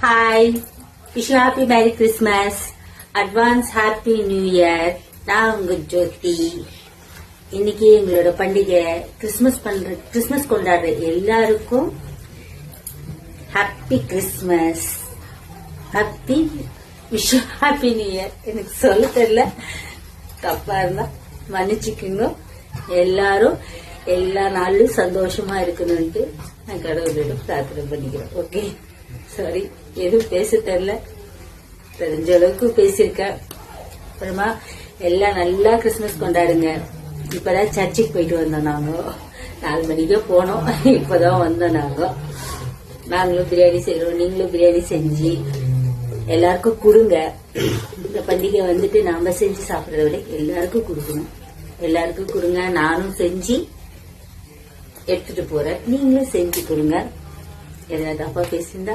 Hi, wish you happy merry Christmas, advance happy new year. நான் உங்க ஜோதி. இன்னைக்கு எங்களோட பண்டிகை கிறிஸ்மஸ் கொண்டாடுற எல்லாருக்கும் happy Christmas, happy wish happy new year. எனக்கு சொல்ல தெரியல, தப்பா இருந்தா மன்னிச்சுக்குங்க. எல்லாரும் எல்லா நாளும் சந்தோஷமா இருக்கணும்ட்டு நான் கடவுளிடம் பிரார்த்தனை பண்ணிக்கிறேன். ஓகே, சாரி, எதுவும் பேச தெரியல, தெரிஞ்ச அளவுக்கு பேசியிருக்கேன். அப்புறமா எல்லாம் நல்லா கிறிஸ்மஸ் கொண்டாடுங்க. இப்பதான் சர்ச்சுக்கு போயிட்டு வந்தோம். நாங்க 4 மணிக்கே போனோம், இப்பதான் வந்தோம். நாங்களும் பிரியாணி செய்யறோம், நீங்களும் பிரியாணி செஞ்சு எல்லாருக்கும் கொடுங்க. இந்த பண்டிகை வந்துட்டு நாம செஞ்சு சாப்பிடறத விட எல்லாருக்கும் கொடுக்கணும். எல்லாருக்கும் கொடுங்க. நானும் செஞ்சு எடுத்துட்டு போறேன், நீங்களும் செஞ்சு கொடுங்க. எதனா தப்பா பேசியிருந்தா